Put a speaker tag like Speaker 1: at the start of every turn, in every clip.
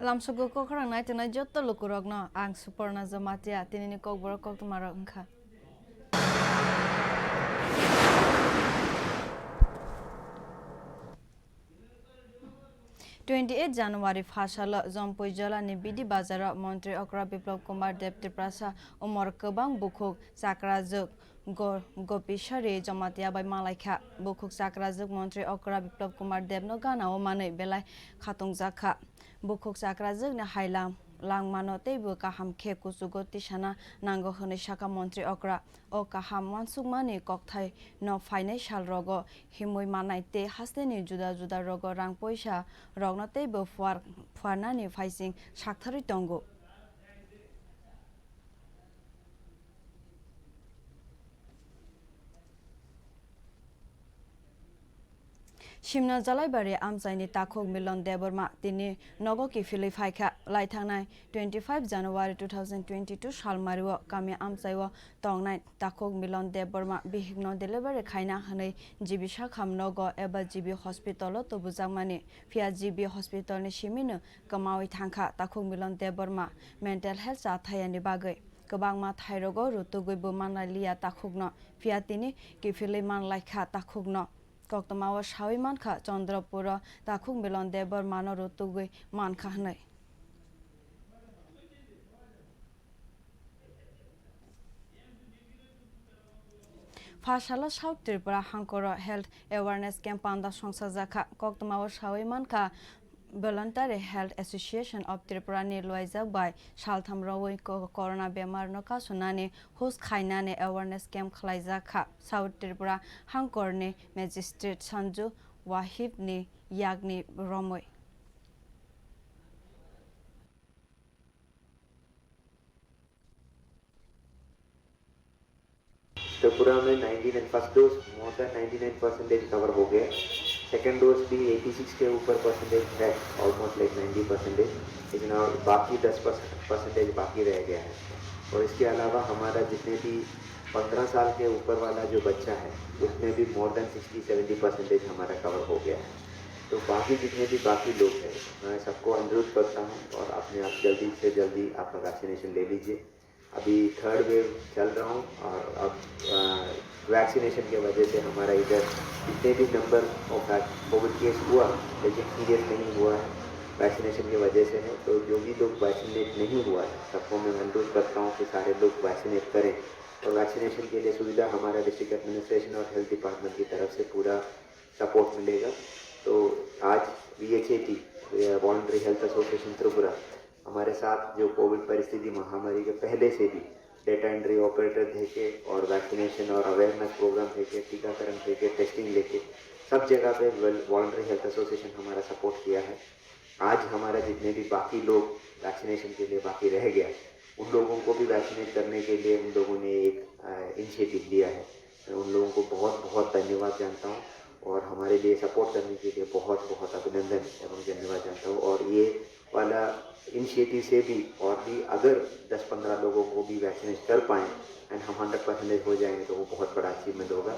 Speaker 1: Lamsugo Kok Khorang night and I jot the Lukurogno, Ang Suparna Jamatia, Tinini Kokborok Koktwma Anchar. January Fashala Zompujala Nibidi Bazara Montre Okra Biplop Kumar Depti Prasa Umar Kubang Bukuk Sakrazuk Gopishari Jamatia by Malaika Bukuk Sakrazuk Montre Okra Biplop Kumar Debno Gana Omane Belai Katung Zaka Bukuk Sakrazuk Nahailam Lang manote bu kaham ke kusugo tishana nango hone shaka montri okra o kaham mansuk mani kokthai no financial rogo himoi manaite hasteni juda juda rogo rang poisa rognote bu fuarnani faising shakthari tongo Shimna Jalaibari Amsaini Takok Milon Deborma Tini Nogo Kifili Faika Laitanai 25 January 2022 Shalmario Kami Amsaiwa Tongnai Takok Milon Deborma Bihigno Delivery Kaina Hane Jibisha Kam Nogo Eba GB Hospital to Buzamani Fia GB Hospital ni Shimino Kamawi Tanka Takok Milon Deborma Mental Health Athayani Bagay Kabangma Thairogo Rutugui Bumana Lia Takugno Fiatini Kifili Man Laika Takugno Koktwma wa shawi manka Chandrapura Takuk Milon Debor Mano Rutugui Manka Hanai. Fashala South Tripura Hankoro Health Awareness Campaign da Songsazaka Koktwma wa shawi manka Voluntary Health Association of Tripura ni Loiza by Shaltham Rawi Corona Bemar no Kasunani host Khainani Awareness Camp Khlaizaka South Tripura Hankorni Magistrate Sanju Wahib ni Yagni Romoi
Speaker 2: Tripura में 19 and first dose more than 99% cover हो गया second dose भी 86 के ऊपर percentage है almost like 90% लेकिन और बाकी 10% बाकी रह गया है और इसके अलावा हमारा जितने भी 15 साल के ऊपर वाला जो बच्चा है उसमें भी मोर देन 60-70% हमारा कवर हो गया है तो बाकी जितने भी बाकी लोग हैं मैं सबको अनुरोध करता हूँ और अपने आप जल्दी से जल्दी आपका वैक्सीनेशन ले लीजिए अभी थर्ड वेव चल रहा हूँ और अब वैक्सीनेशन के वजह से हमारा इधर जितने भी नंबर ऑफ कोविड केस हुआ लेकिन सीरियस नहीं हुआ है वैक्सीनेशन की वजह से है तो जो भी लोग वैक्सीनेट नहीं हुआ है सबको मैं अनुरोध करता हूँ कि सारे लोग वैक्सीनेट करें और वैक्सीनेशन के लिए सुविधा हमारा डिस्ट्रिक्ट एडमिनिस्ट्रेशन और हेल्थ डिपार्टमेंट की तरफ से पूरा सपोर्ट मिलेगा तो आज VHAT voluntary health association Tripura हमारे साथ जो कोविड परिस्थिति महामारी के पहले से भी डेटा एंट्री ऑपरेटर थे के और वैक्सीनेशन और अवेयरनेस प्रोग्राम थे के टीकाकरण थे के टेस्टिंग लेके सब जगह पे वॉलंटरी हेल्थ एसोसिएशन हमारा सपोर्ट किया है आज हमारा जितने भी बाकी लोग वैक्सीनेशन के लिए बाकी रह गया उन लोगों को भी वैक्सीनेट करने के लिए उन लोगों ने एक इनिशिएटिव लिया है मैं उन लोगों को बहुत बहुत धन्यवाद जानता हूँ और हमारे लिए सपोर्ट करने के लिए बहुत बहुत अभिनंदन एवं धन्यवाद जानता हूँ और ये वाला इनिशिएटिव से भी और भी अगर 10-15 लोगों को भी वैक्सीनेट कर पाएँ एंड हम 100% हो जाएंगे तो वो बहुत बड़ा अचीवमेंट होगा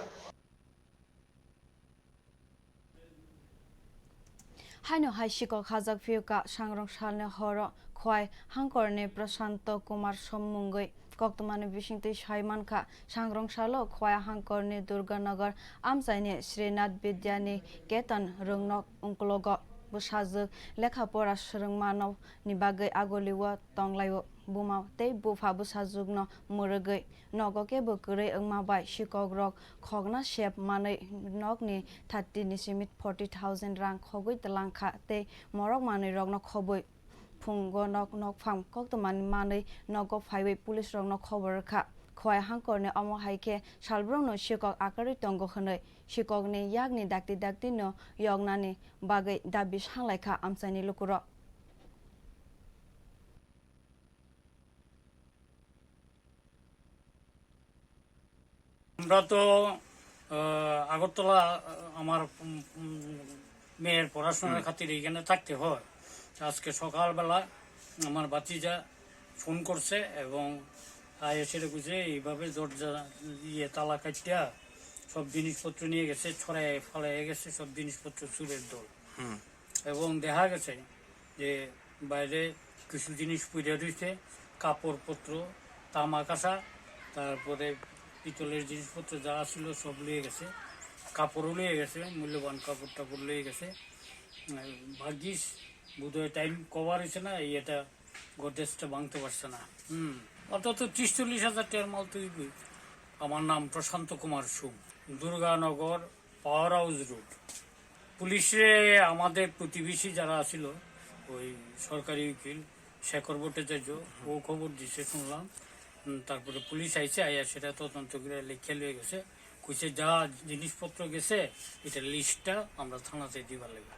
Speaker 1: Haino Haishiko Kazak Fiuka Shangrong Shalne Horo Kwai Hankorne Prasanto Kumar Somungoi Koktwma ni Bishingti Shaimanka Shangrong Shalo Kwai Hankorne Durganagar Amsaini Srinath Vidyani Ketan Rungnok Unklogo Bushazuk Lekha Pora Shrungmanov Nibagai Agoliwa Tonglaiwo Bumau Te Bufa Bushazugno Muragai Nogoke Bukure Ungmabai Shikogrok Kogna Shep Mane Nogni Tati Nisimit 40,000 Rang Hogui Telanka Te Morok Mane Rogno Khobui Pungo Nok Fam Koktwma ni Mane Nogo Highway Police Rogno Koborok Khoi Hankorne Omo Haike Shalbrong no Shikok Akari Tongo Hane Shikok ni Yagni Dakti no Yognani Bagai Dabish Halaika Amsani Lukuro
Speaker 3: আমরা তো আগরতলা আমার মেয়ের পড়াশোনার খাতিরে এখানে থাকতে হয় আজকে সকালবেলা আমার বাতিজা ফোন করছে এবং এসে বুঝে এইভাবে দরজা দিয়ে তালা কাটিয়া সব জিনিসপত্র নিয়ে গেছে ছড়ায় ফালাইয়া গেছে সব জিনিসপত্র চুরের দল এবং দেখা গেছে যে বাইরে কিছু জিনিস পুড়ে রয়েছে, কাপড়পত্র, তামা কাঁসা, তারপরে পিতলের জিনিসপত্র যা ছিল সব লিয়ে গেছে, কাপড়ও লিয়ে গেছে, মূল্যবান কাপড় টাপড় লিয়ে গেছে। ভাগ্যিস বোধহয় টাইম কভার হয়েছে না, এটা গোদরেজটা ভাঙতে পারছে না। অন্তত 30-40 হাজার টাকার মাল তৈরি। আমার নাম Prashanta Kumar Sum, Durganagar power house road. পুলিশে আমাদের প্রতিবেশী যারা ছিল, ওই সরকারি উকিল শেখর ভট্টাচার্য, ও খবর দিছে শুনলাম। তারপরে পুলিশ আইছে, আইয়া সেটা তদন্ত করে লিখে লিয়ে গেছে, কইছে যা জিনিসপত্র গেছে এটা লিস্টটা আমরা থানাতে দিবার লাগে।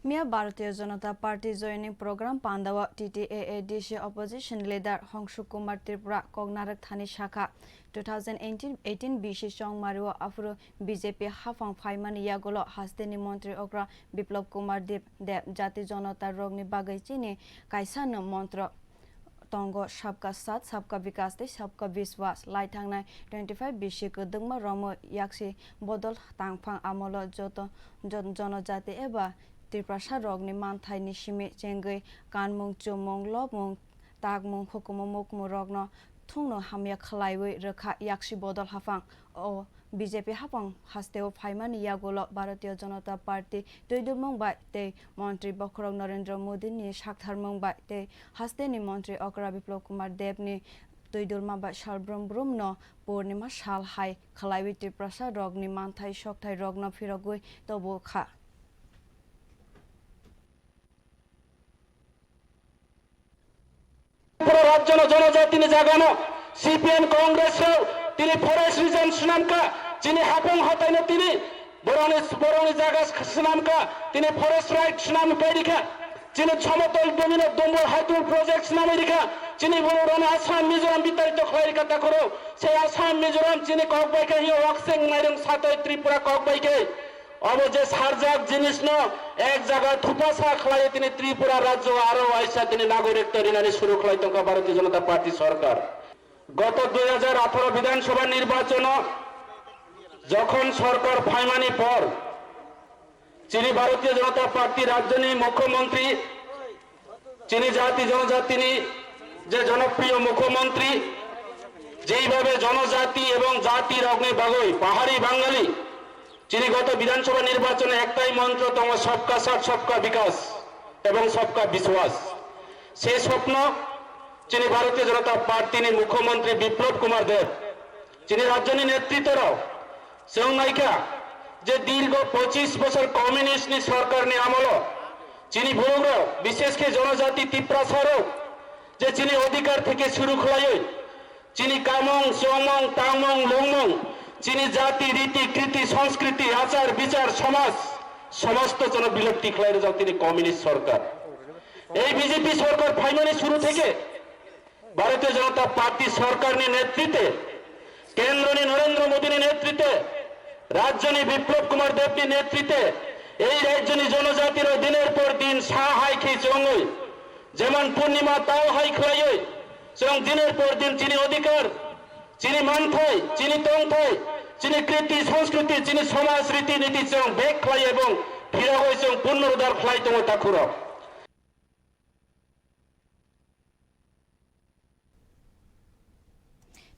Speaker 1: Mia Bharatiya Janata Party joining program Pandawa TTAADC opposition leader Hongshu Kumar Tripura Kognarak Thani Shakha 2018 BC Chong Mario Afro BJP Hafang Phaiman Yagolo Hasteni Montri Okra Biplop Kumar Deb Jati Janata Rogni Bagai Chini Kaisan Montra Tongo Sabka Sat Sabka Vikas de Sabka Viswas Laitangnai 25 BC Kudungma Romo Yaksi Bodol Tangphang Amolo Joto Jonojati Eba Tripura Rogni Manthai Nishimi Chengai Kanmung Chumong Lobmung Tagmung Hukumu Mukmu Rogno Tungno Hamya Khalaiwi Rekha Yakshi Bodol Hafang O BJP Hafang Hasteo Phaiman Yagolo Bharatiya Janata Party Toidul Mumbai Te Mantri Bokrog Narendra Modi ni Shakthar Mumbai Te Hasteni Mantri Okra Biplop Kumar Deb ni Toidul Mumbai Shalbrum Brumno Purnima Shal Hai Khalaiwi Tripura Rogni Manthai Shokthai Rogno Phirogui Tobo Kha
Speaker 4: রাজ্য জনজাতি জাগানো CPM Congress তিনি forest reason সুনামকা যিনি হাপং হতাইনে তিনি বরণী জায়গা সুনামকা তিনি forest right সুনাম পেরিখা যিনি সমতল জমিন দম্বর হাইতুল প্রজেক্ট সুনামে রিখা যিনি বরণ আসাম মিজোরাম বিতাড়িত খলাইকা তা করো সেই আসাম মিজোরাম যিনি ককবাইকে হিও ওয়াকসেং নাইরং সাতই ত্রিপুরা ককবাইকে অবজে সারজাক জিনিস ন এক জায়গা থুপাসা খলাই তিনি ত্রিপুরা রাজ্য আরো আইসা তিনি নাগরিকত্ব রিনানি শুরু খলাই তঙ্কা ভারতীয় জনতা পার্টি সরকার গত 2018 বিধানসভা নির্বাচন যখন সরকার ফাইমানি পর যিনি ভারতীয় জনতা পার্টি রাজ্যনি মুখ্যমন্ত্রী যিনি জাতি জনজাতি যে জনপ্রিয় মুখ্যমন্ত্রী যেইভাবে জনজাতি এবং জাতির অগ্নি বাগই পাহাড়ি বাঙালি যিনি গত বিধানসভা নির্বাচনে একটাই মন্ত্র তোমার সবকা সাথ সবকা বিকাশ এবং সবকা বিশ্বাস সেই স্বপ্ন যিনি ভারতীয় জনতা পার্টির মুখ্যমন্ত্রী বিপ্লব কুমার দেব যিনি রাজ্যনি নেতৃত্বরাও সেনাইকা যে দীর্ঘ 25 বছর কমিউনিস্ট সরকার নি আমল যিনি ভোগ বিশেষ করে জনজাতি ত্রিপুরা সরক যে যিনি অধিকার থেকে শুরু খলাই যিনি কামং সোমং তামং লংমং যিনি জাতি রীতি কৃতি সংস্কৃতি আচার বিচার সমাজ সমস্ত জন বিলুপ্তি খলাই যাও তিনি কমিউনিস্ট সরকার এই বিজেপি সরকার ফাইনালি শুরু থেকে ভারতীয় জনতা পার্টি সরকার নেতৃত্বে কেন্দ্র নরেন্দ্র মোদীর নেতৃত্বে রাজ্যনি বিপ্লব কুমার দেবনি নেতৃত্বে এই রাজ্যনি জনজাতির দিনের পর দিন সাহাই খেয়ে চঙ্গই যেমন পূর্ণিমা তাও হাই খলাই এবং দিনের পর দিন যিনি অধিকার যিনি মানথাই যিনি তংথাই যিনি কৃতি সংস্কৃতি যিনি সমাজ রীতিনীতি এবং বেগ খলাই এবং ফিরা হয়েছে এবং পুনরুদ্ধার খলাই তোমার তাকুর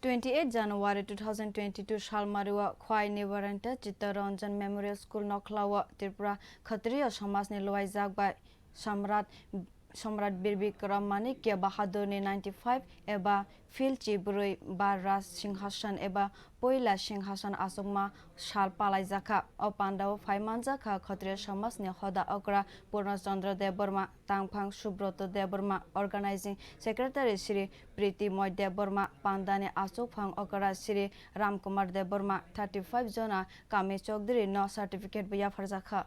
Speaker 1: 28 January 2022 Shalmarua Khwai Nivaranta Chittaranjan Memorial School Nokhlawa Tripura Khatriya Samaj ni Loi Jagbai Samrat Bir Bikram Manikya Bahadur ni 95 eba Phil Chibrui Barras Singhasan eba Poila Singhasan Asokma Shal Palai Jakha Opandao Phaiman Jakha Khatriya Samaj ni Hoda Okra Purna Chandra Deborma Tangphang Subroto Deborma Organizing Secretary Shri Priti Moy Deborma Pandani Asokphang Okra Shri Ramkumar Deborma 35 Jona Kami Chokdiri no certificate Buya Farjakha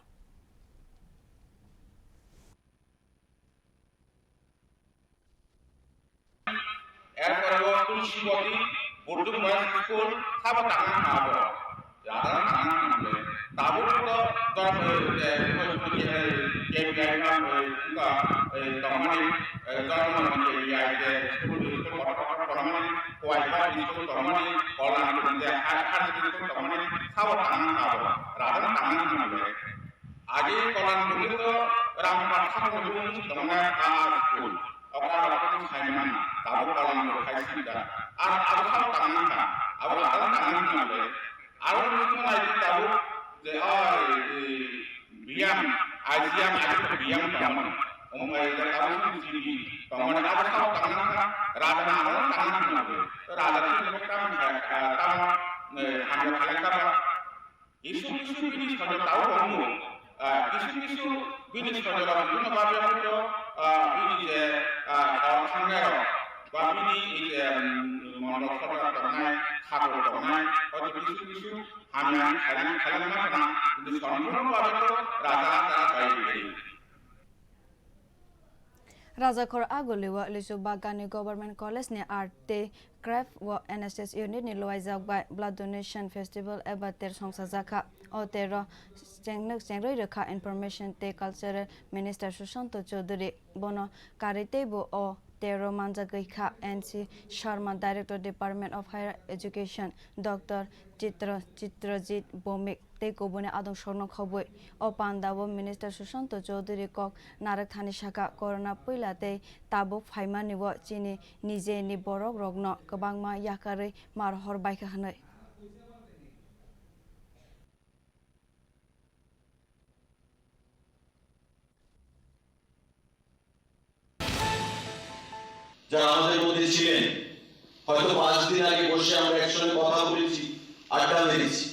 Speaker 5: এরপরে Tulsibati বৌদ্ধময় school সাবতানা নাম যারা নাম নামলে তাবুর তো KBI নাম বা তমানি জন্মনি KBI যে স্কুল তমানি কোয়াইবা স্কুল তমানি কলান যে হার স্কুল তমানি সাবতানা নাম রাধা নাম নামলে আগে কলান তো Rama Kamu Dona School, Okara Simon, Tabu Kalam, Kaisida, Abha Tanaka, Abha Tanaka, Aru Tabu, the Biam, Asiam, Biam Taman, Omai, the Tabu TV, Taman Abha Tanaka, Radana Tanaka, Radha Tama, Hamaka. Isu binis kalau tahu kamu, isu binis kalau kamu baca itu binis orang sangat, bini menolak orang khabar orang, atau isu hanya kalian mana, binis kamu baca itu rata-rata baik.
Speaker 1: Rajakor Aguliwa Lisu Bagani Government College ne Arte Craft wa NSS unit ni loizak by Blood Donation Festival ebater songsajaka otero sengroi rekha information te cultural minister Sushanto Chaudhary bono karitebo o Tero Manjagaikha NC Sharma Director Department of Higher Education Dr. Chitrajit Bomik te kobone adong sorno khoboi o pandabo minister Sushanto Chaudhary Kok Narak Thani Shaka corona puilate tabo phaimani wo chini nije ni borok rogno kabangma yakare mar hor baika hanoi
Speaker 6: যারা আমাদের মধ্যে ছিলেন হয়তো 5 দিন আগে বসে আমরা একসঙ্গে কথা বলেছি আড্ডা মেরেছি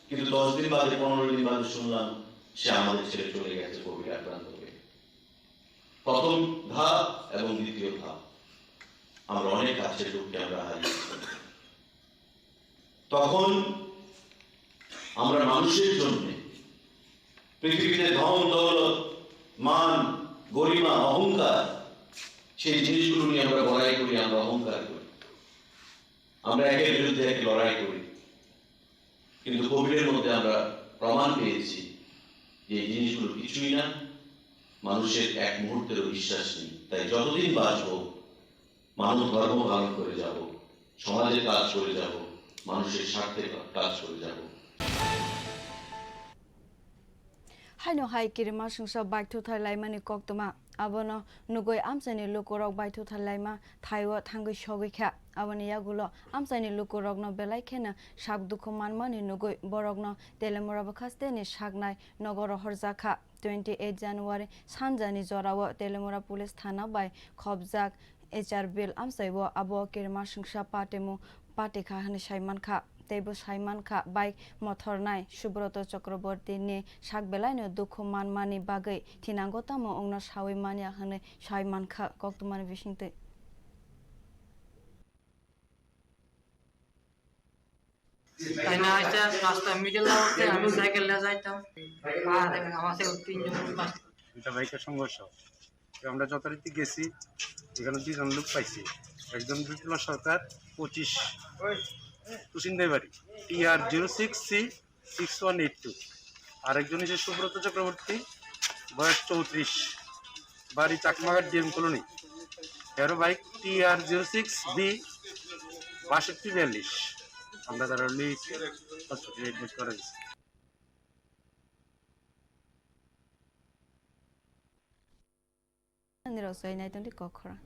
Speaker 6: কিন্তু 10 দিন বাদে 15 দিন বাদে শুনলাম সে আমাদের ছেড়ে চলে গেছে কোভিড আক্রান্ত হয়ে প্রথম ধাপ এবং দ্বিতীয় ধাপ আমরা অনেক কাছের লোককে আমরা হারিয়েছি তখন আমরা মানুষের জন্য পৃথিবীতে ধন দৌলত মান গরিমা অহংকার সেই জিনিসগুলো নিয়ে আমরা লড়াই করি আমরা অহংকার করি আমরা একের বিরুদ্ধে এক লড়াই করি কিন্তু কোভিডের মধ্যে আমরা প্রমাণ পেয়েছি যে এই জিনিসগুলো কিছুই না মানুষের এক মুহূর্তেরও বিশ্বাস নেই তাই যতদিন বাঁচবো মানুষ ধর্ম পালন করে যাব সমাজে কাজ করে যাব মানুষের স্বার্থে কাজ করে যাব
Speaker 1: Haino hai kirima sungsa baithu thalaimani Koktwma abono nugoi amsani lukorok baithu thalaima thaiwa thangoi sogikha aboni yagulo amsani lukorok no belai khena sak dukhu manmani nugoi borokno telemura bakhaste ni saknai nogor horjakha 28 January sanjani jorawo telemura police thana bai khobjak HR bill amsaibo abo kirima sungsa patemu patikha hani saimankha Tebo Saiman Kha Bike Motor Nai Subroto Chakraborty ni Sakbelai no Dukhu Manmani Bagai Tinangotamo Ongna Sawi Mania Hane Saiman Kha Koktwma Vishingte
Speaker 7: তাইনা আইসা রাস্তা middle লাউতে আমি cycle নিয়ে যাইতাম আর আমার সাথে তিনজন
Speaker 8: এটা বাইকের সংঘর্ষ আমরা যথারীতি গেছি এখানে দুজন লোক পাইছি একজন বিপ্লব সরকার 25 তুসিন্দাই বাড়ি TR 06C6182 আরেকজন হচ্ছে সুব্রত চক্রবর্তী বয়স 34 বাড়ি চাকমাঘাট ডিএম কলোনি এর বাইক TR 06B 6242 আমরা তারা নিয়েছি হসপিটালে এডমিট করা হয়েছে
Speaker 1: Nirosai Naiton Kok Khorang